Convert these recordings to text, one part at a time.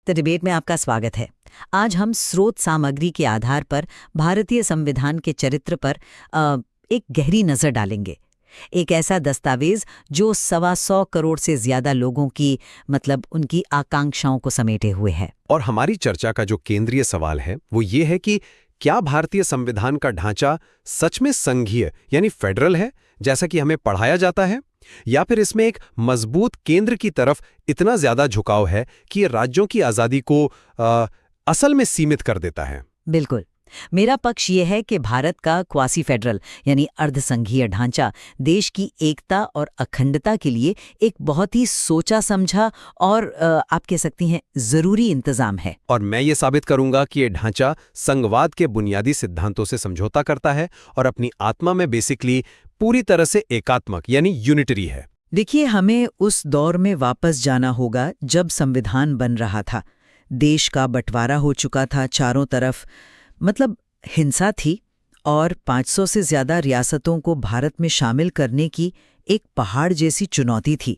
The debate में आपका स्वागत है। आज हम स्रोत सामग्री के आधार पर भारतीय संविधान के चरित्र पर एक गहरी नज़र डालेंगे। एक ऐसा दस्तावेज जो 125 करोड़ से ज्यादा लोगों की उनकी आकांक्षाओं को समेटे हुए है। और हमारी चर्चा का जो केंद्रीय सवाल है वो ये है कि क्या भारतीय संविधान का ढांचा सच में संघीय यानी फेडरल है जैसा कि हमें पढ़ाया जाता है, या फिर इसमें एक मजबूत केंद्र की तरफ इतना ज्यादा झुकाव है कि ये राज्यों की आजादी को असल में सीमित कर देता है। बिल्कुल, मेरा पक्ष ये है कि भारत का क्वासी फेडरल यानी अर्धसंघीय ढांचा देश की एकता और अखंडता के लिए एक बहुत ही सोचा समझा और आप कह सकती हैं जरूरी इंतजाम है। और मैं ये साबित करूंगा कि ये ढांचा संघवाद के बुनियादी सिद्धांतों से समझौता करता है और अपनी आत्मा में बेसिकली पूरी तरह से एकात्मक यानी यूनिटरी है। देखिए, हमें उस दौर में वापस जाना होगा जब संविधान बन रहा था। देश का बंटवारा हो चुका था, चारों तरफ हिंसा थी और 500 से ज्यादा रियासतों को भारत में शामिल करने की एक पहाड़ जैसी चुनौती थी।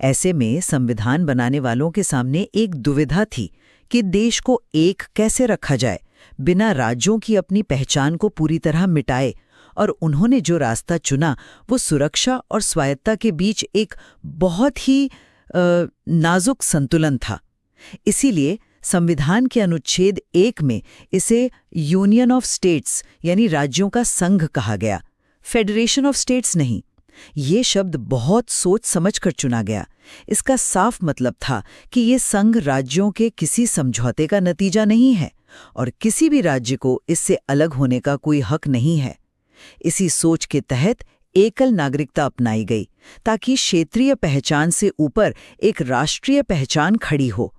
ऐसे में संविधान बनाने वालों के सामने एक दुविधा थी कि देश को एक कैसे रखा जाए बिना राज्यों की अपनी पहचान को पूरी तरह मिटाए, और उन्होंने जो रास्ता चुना वो सुरक्षा और स्वायत्ता के बीच एक बहुत ही नाजुक संतुलन था। इसीलिए संविधान के अनुच्छेद 1 में इसे यूनियन ऑफ स्टेट्स यानी राज्यों का संघ कहा गया, फेडरेशन ऑफ स्टेट्स नहीं। ये शब्द बहुत सोच समझ कर चुना गया। इसका साफ मतलब था कि ये संघ राज्यों के किसी समझौते का नतीजा नहीं है और किसी भी राज्य को इससे अलग होने का कोई हक नहीं है। इसी सोच के तहत एकल नागरिकता अपनाई गई ताकि क्षेत्रीय पहचान से ऊपर एक राष्ट्रीय पहचान खड़ी हो।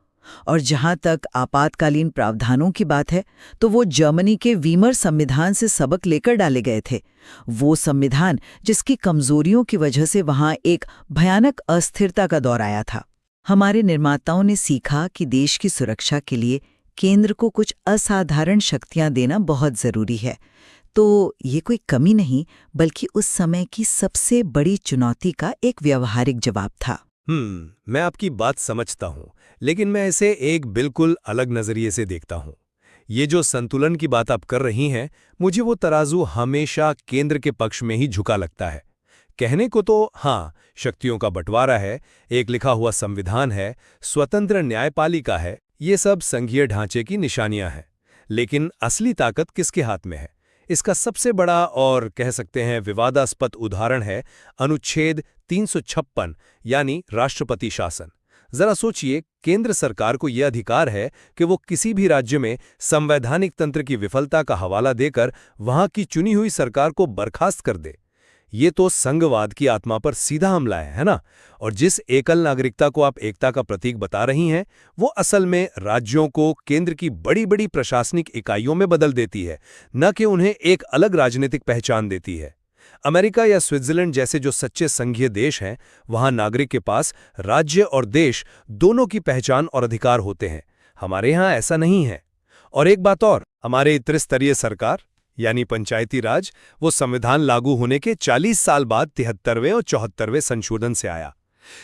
और जहां तक आपातकालीन प्रावधानों की बात है तो वो जर्मनी के वीमर संविधान से सबक लेकर डाले गए थे। वो संविधान जिसकी कमजोरियों की वजह से वहां एक भयानक अस्थिरता का दौर आया था। हमारे निर्माताओं ने सीखा कि देश की सुरक्षा के लिए केंद्र को कुछ असाधारण शक्तियां देना बहुत जरूरी है। तो ये कोई कमी नहीं बल्कि उस समय की सबसे बड़ी चुनौती का एक व्यवहारिक जवाब था। मैं आपकी बात समझता हूँ, लेकिन मैं इसे एक बिल्कुल अलग नजरिए से देखता हूँ। ये जो संतुलन की बात आप कर रही हैं, मुझे वो तराजू हमेशा केंद्र के पक्ष में ही झुका लगता है। कहने को तो हाँ, शक्तियों का बंटवारा है, एक लिखा हुआ संविधान है, स्वतंत्र न्यायपालिका है, ये सब संघीय ढांचे की निशानियां हैं। लेकिन असली ताकत किसके हाथ में है? इसका सबसे बड़ा और कह सकते हैं विवादास्पद उदाहरण है अनुच्छेद 356 यानी राष्ट्रपति शासन। जरा सोचिए, केंद्र सरकार को यह अधिकार है कि वो किसी भी राज्य में संवैधानिक तंत्र की विफलता का हवाला देकर वहां की चुनी हुई सरकार को बर्खास्त कर दे। ये तो संघवाद की आत्मा पर सीधा हमला है ना? और जिस एकल नागरिकता को आप एकता का प्रतीक बता रही हैं, वो असल में राज्यों को केंद्र की बड़ी बड़ी प्रशासनिक इकाइयों में बदल देती है, न कि उन्हें एक अलग राजनीतिक पहचान देती है। अमेरिका या स्विट्जरलैंड जैसे जो सच्चे संघीय देश हैं, वहां नागरिक के पास राज्य और देश दोनों की पहचान और अधिकार होते हैं। हमारे यहाँ ऐसा नहीं है। और एक बात और, हमारे त्रिस्तरीय सरकार यानी पंचायती राज, वो संविधान लागू होने के 40 साल बाद 73वें और 74वें संशोधन से आया।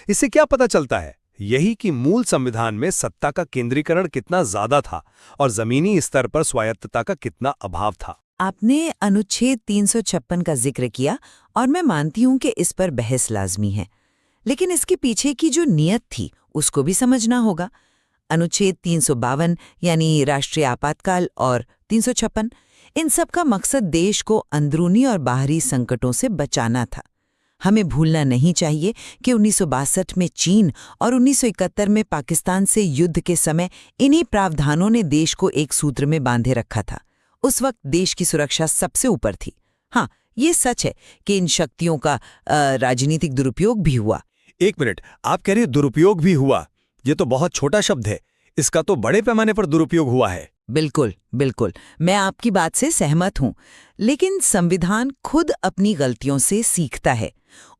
इससे क्या पता चलता है? यही कि मूल संविधान में सत्ता का केंद्रीकरण कितना ज्यादा था और जमीनी स्तर पर स्वायत्तता का कितना अभाव था। आपने अनुच्छेद 356 का जिक्र किया और मैं मानती हूं कि इस पर बहस लाजमी है, लेकिन इसके पीछे की जो नीयत थी उसको भी समझना होगा। अनुच्छेद 352 यानी राष्ट्रीय आपातकाल और 356, इन सब का मकसद देश को अंदरूनी और बाहरी संकटों से बचाना था। हमें भूलना नहीं चाहिए कि 1962 में चीन और 1971 में पाकिस्तान से युद्ध के समय इन्हीं प्रावधानों ने देश को एक सूत्र में बांधे रखा था। उस वक्त देश की सुरक्षा सबसे ऊपर थी। हाँ, ये सच है कि इन शक्तियों का राजनीतिक दुरुपयोग भी हुआ। एक मिनट, आप कह रहे दुरुपयोग भी हुआ? ये तो बहुत छोटा शब्द है, इसका तो बड़े पैमाने पर दुरुपयोग हुआ है। बिल्कुल बिल्कुल, मैं आपकी बात से सहमत हूं, लेकिन संविधान खुद अपनी गलतियों से सीखता है।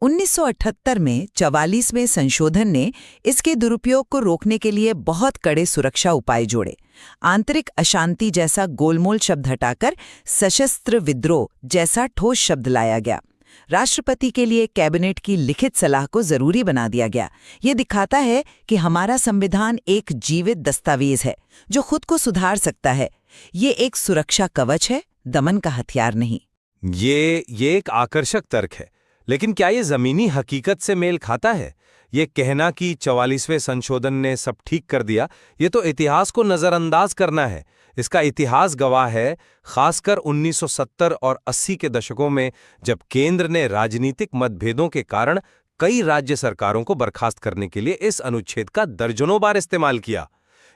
1978 में 44वें संशोधन ने इसके दुरुपयोग को रोकने के लिए बहुत कड़े सुरक्षा उपाय जोड़े। आंतरिक अशांति जैसा गोलमोल शब्द हटाकर सशस्त्र विद्रोह जैसा ठोस शब्द लाया गया। राष्ट्रपति के लिए कैबिनेट की लिखित सलाह को जरूरी बना दिया गया। ये दिखाता है कि हमारा संविधान एक जीवित दस्तावेज है जो खुद को सुधार सकता है। ये एक सुरक्षा कवच है, दमन का हथियार नहीं। ये एक आकर्षक तर्क है, लेकिन क्या ये जमीनी हकीकत से मेल खाता है? ये कहना कि 44वें संशोधन ने सब ठीक कर दिया, ये तो इतिहास को नजरअंदाज करना है। इसका इतिहास गवाह है, खासकर 1970 और 80 के दशकों में, जब केंद्र ने राजनीतिक मतभेदों के कारण कई राज्य सरकारों को बर्खास्त करने के लिए इस अनुच्छेद का दर्जनों बार इस्तेमाल किया।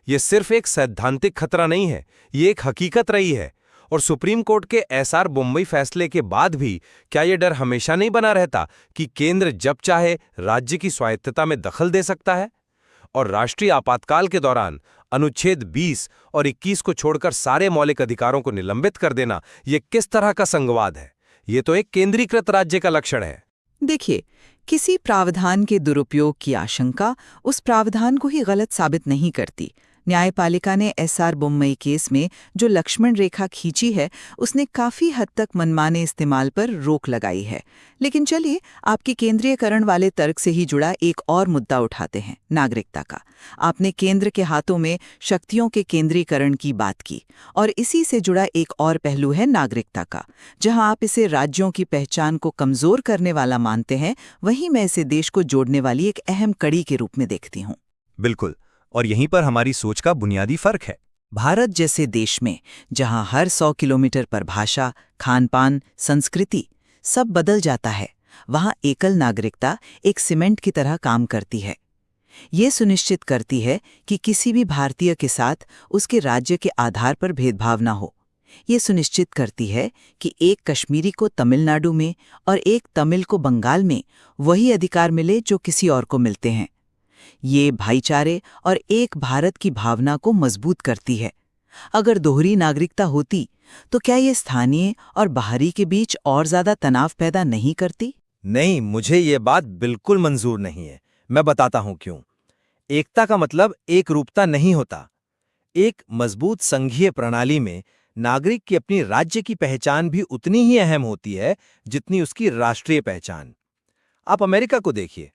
ये सिर्फ एक सैद्धांतिक खतरा नहीं है, ये एक हकीकत रही है। और सुप्रीम कोर्ट के एसआर बम्बई फैसले के बाद भी क्या ये डर हमेशा नहीं बना रहता कि केंद्र जब चाहे राज्य की स्वायत्तता में दखल दे सकता है? और राष्ट्रीय आपातकाल के दौरान अनुच्छेद 20 और 21 को छोड़कर सारे मौलिक अधिकारों को निलंबित कर देना, ये किस तरह का संघवाद है? ये तो एक केंद्रीकृत राज्य का लक्षण है। देखिए, किसी प्रावधान के दुरुपयोग की आशंका उस प्रावधान को ही गलत साबित नहीं करती। न्यायपालिका ने एसआर बम्बई केस में जो लक्ष्मण रेखा खींची है, उसने काफी हद तक मनमाने इस्तेमाल पर रोक लगाई है। लेकिन चलिए, आपके केंद्रीयकरण वाले तर्क से ही जुड़ा एक और मुद्दा उठाते हैं, नागरिकता का। आपने केंद्र के हाथों में शक्तियों के केंद्रीकरण की बात की, और इसी से जुड़ा एक और पहलू है नागरिकता का। जहां आप इसे राज्यों की पहचान को कमजोर करने वाला मानते हैं, वहीं मैं इसे देश को जोड़ने वाली एक अहम कड़ी के रूप में देखती हूँ। बिल्कुल, और यहीं पर हमारी सोच का बुनियादी फर्क है। भारत जैसे देश में, जहां हर 100 किलोमीटर पर भाषा, खान-पान, संस्कृति सब बदल जाता है, वहां एकल नागरिकता एक सीमेंट की तरह काम करती है। ये सुनिश्चित करती है कि किसी भी भारतीय के साथ उसके राज्य के आधार पर भेदभाव ना हो। ये सुनिश्चित करती है कि एक कश्मीरी को तमिलनाडु में और एक तमिल को बंगाल में वही अधिकार मिले जो किसी और को मिलते हैं। ये भाईचारे और एक भारत की भावना को मजबूत करती है। अगर दोहरी नागरिकता होती, तो क्या ये स्थानीय और बाहरी के बीच और ज्यादा तनाव पैदा नहीं करती? नहीं, मुझे ये बात बिल्कुल मंजूर नहीं है। मैं बताता हूं क्यों। एकता का मतलब एक रूपता नहीं होता। एक मजबूत संघीय प्रणाली में नागरिक की अपनी राज्य की पहचान भी उतनी ही अहम होती है जितनी उसकी राष्ट्रीय पहचान। आप अमेरिका को देखिए,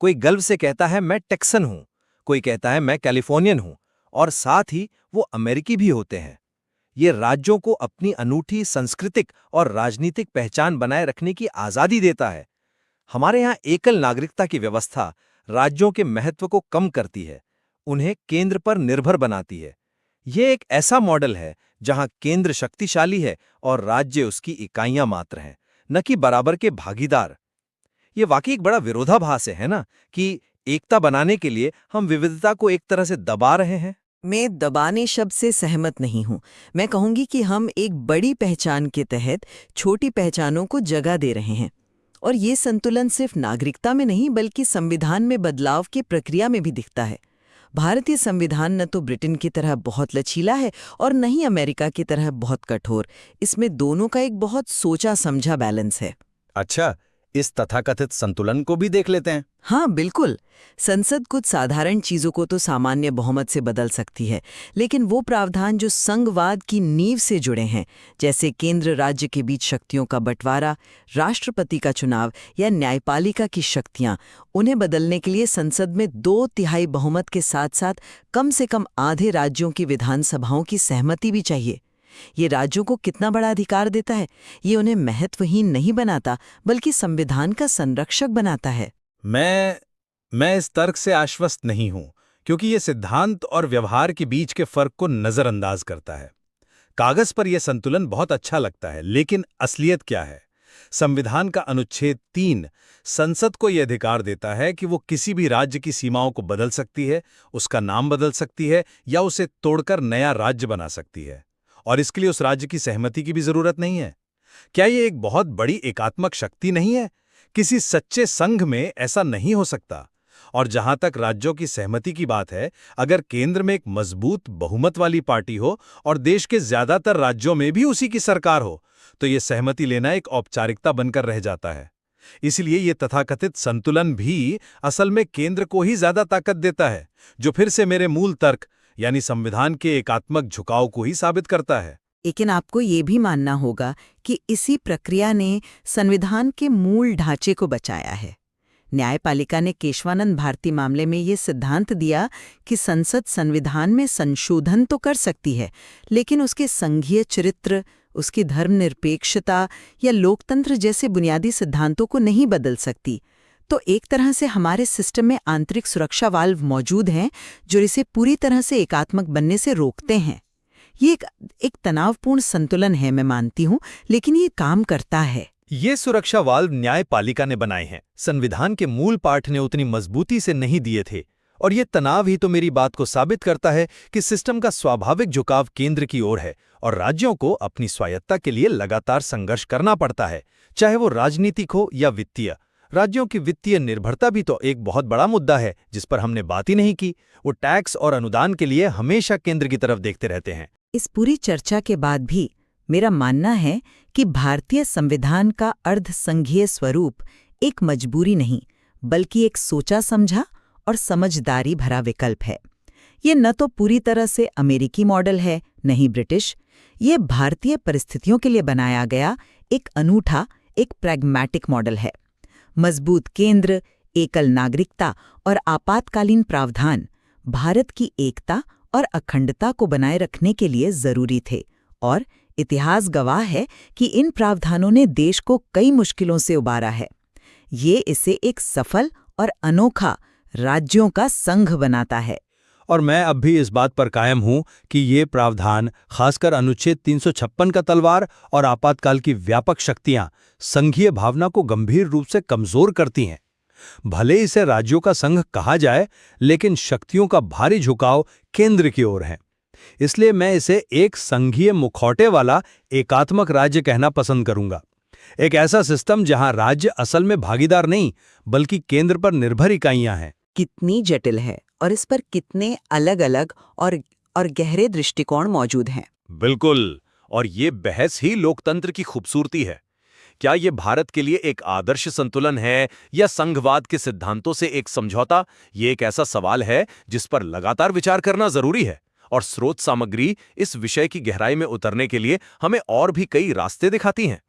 कोई गर्व से कहता है मैं टेक्सन हूं, कोई कहता है मैं कैलिफोर्नियन हूं, और साथ ही वो अमेरिकी भी होते हैं। ये राज्यों को अपनी अनूठी सांस्कृतिक और राजनीतिक पहचान बनाए रखने की आजादी देता है। हमारे यहाँ एकल नागरिकता की व्यवस्था राज्यों के महत्व को कम करती है, उन्हें केंद्र पर निर्भर बनाती है। ये एक ऐसा मॉडल है जहां केंद्र शक्तिशाली है और राज्य उसकी इकाइयां मात्र हैं, न कि बराबर के भागीदार। ये वाकई एक बड़ा विरोधाभास है ना, कि एकता बनाने के लिए हम विविधता को एक तरह से दबा रहे हैं। मैं दबाने शब्द से सहमत नहीं हूं। मैं कहूंगी कि हम एक बड़ी पहचान के तहत छोटी पहचानों को जगह दे रहे हैं। और ये संतुलन सिर्फ नागरिकता में नहीं, बल्कि संविधान में बदलाव की प्रक्रिया में भी दिखता है। भारतीय संविधान न तो ब्रिटेन की तरह बहुत लचीला है और न ही अमेरिका की तरह बहुत कठोर। इसमें दोनों का एक बहुत सोचा समझा बैलेंस है। अच्छा, इस तथाकथित संतुलन को भी देख लेते हैं। हाँ बिल्कुल। संसद कुछ साधारण चीजों को तो सामान्य बहुमत से बदल सकती है, लेकिन वो प्रावधान जो संघवाद की नींव से जुड़े हैं, जैसे केंद्र राज्य के बीच शक्तियों का बंटवारा, राष्ट्रपति का चुनाव या न्यायपालिका की शक्तियां, उन्हें बदलने के लिए संसद में 2/3 बहुमत के साथ साथ कम से कम आधे राज्यों की विधानसभाओं की सहमति भी चाहिए। ये राज्यों को कितना बड़ा अधिकार देता है? ये उन्हें महत्वहीन नहीं बनाता, बल्कि संविधान का संरक्षक बनाता है। मैं इस तर्क से आश्वस्त नहीं हूं, क्योंकि ये सिद्धांत और व्यवहार के बीच के फर्क को नजरअंदाज करता है। कागज पर यह संतुलन बहुत अच्छा लगता है, लेकिन असलियत क्या है? संविधान का अनुच्छेद 3 संसद को यह अधिकार देता है कि वो किसी भी राज्य की सीमाओं को बदल सकती है, उसका नाम बदल सकती है या उसे तोड़कर नया राज्य बना सकती है, और इसके लिए उस राज्य की सहमति की भी जरूरत नहीं है। क्या ये एक बहुत बड़ी एकात्मक शक्ति नहीं है? किसी सच्चे संघ में ऐसा नहीं हो सकता। और जहां तक राज्यों की सहमति की बात है, अगर केंद्र में एक मजबूत बहुमत वाली पार्टी हो और देश के ज्यादातर राज्यों में भी उसी की सरकार हो, तो ये सहमति लेना एक औपचारिकता बनकर रह जाता है। इसलिए ये तथाकथित संतुलन भी असल में केंद्र को ही ज्यादा ताकत देता है, जो फिर से मेरे मूल तर्क यानी संविधान के एकात्मक झुकाव को ही साबित करता है। लेकिन आपको ये भी मानना होगा कि इसी प्रक्रिया ने संविधान के मूल ढांचे को बचाया है। न्यायपालिका ने केशवानंद भारती मामले में ये सिद्धांत दिया कि संसद संविधान में संशोधन तो कर सकती है, लेकिन उसके संघीय चरित्र, उसकी धर्मनिरपेक्षता या लोकतंत्र जैसे बुनियादी सिद्धांतों को नहीं बदल सकती। तो एक तरह से हमारे सिस्टम में आंतरिक सुरक्षा वाल्व मौजूद हैं जो इसे पूरी तरह से एकात्मक बनने से रोकते हैं। ये एक तनावपूर्ण संतुलन है, मैं मानती हूँ, लेकिन ये काम करता है। ये सुरक्षा वाल्व न्यायपालिका ने बनाए हैं, संविधान के मूल पाठ ने उतनी मजबूती से नहीं दिए थे। और ये तनाव ही तो मेरी बात को साबित करता है कि सिस्टम का स्वाभाविक झुकाव केंद्र की ओर है और राज्यों को अपनी स्वायत्तता के लिए लगातार संघर्ष करना पड़ता है, चाहे वो राजनीतिक हो या वित्तीय। राज्यों की वित्तीय निर्भरता भी तो एक बहुत बड़ा मुद्दा है जिस पर हमने बात ही नहीं की। वो टैक्स और अनुदान के लिए हमेशा केंद्र की तरफ देखते रहते हैं। इस पूरी चर्चा के बाद भी मेरा मानना है कि भारतीय संविधान का अर्धसंघीय स्वरूप एक मजबूरी नहीं, बल्कि एक सोचा समझा और समझदारी भरा विकल्प है। ये न तो पूरी तरह से अमेरिकी मॉडल है, नहीं ब्रिटिश। ये भारतीय परिस्थितियों के लिए बनाया गया एक अनूठा, एक प्रैग्मैटिक मॉडल है। मजबूत केंद्र, एकल नागरिकता और आपातकालीन प्रावधान भारत की एकता और अखंडता को बनाए रखने के लिए जरूरी थे, और इतिहास गवाह है कि इन प्रावधानों ने देश को कई मुश्किलों से उबारा है। ये इसे एक सफल और अनोखा राज्यों का संघ बनाता है। और मैं अब भी इस बात पर कायम हूं कि ये प्रावधान, खासकर अनुच्छेद 356 का तलवार और आपातकाल की व्यापक शक्तियां, संघीय भावना को गंभीर रूप से कमजोर करती हैं। भले इसे राज्यों का संघ कहा जाए, लेकिन शक्तियों का भारी झुकाव केंद्र की ओर है। इसलिए मैं इसे एक संघीय मुखौटे वाला एकात्मक राज्य कहना पसंद करूंगा। एक ऐसा सिस्टम जहां राज्य असल में भागीदार नहीं, बल्कि केंद्र पर निर्भर इकाइयां हैं। कितनी जटिल है और इस पर कितने अलग-अलग और गहरे दृष्टिकोण मौजूद हैं। बिल्कुल, और ये बहस ही लोकतंत्र की खूबसूरती है। क्या ये भारत के लिए एक आदर्श संतुलन है या संघवाद के सिद्धांतों से एक समझौता? ये एक ऐसा सवाल है जिस पर लगातार विचार करना जरूरी है, और स्रोत सामग्री इस विषय की गहराई में उतरने के लिए हमें और भी कई रास्ते दिखाती हैं।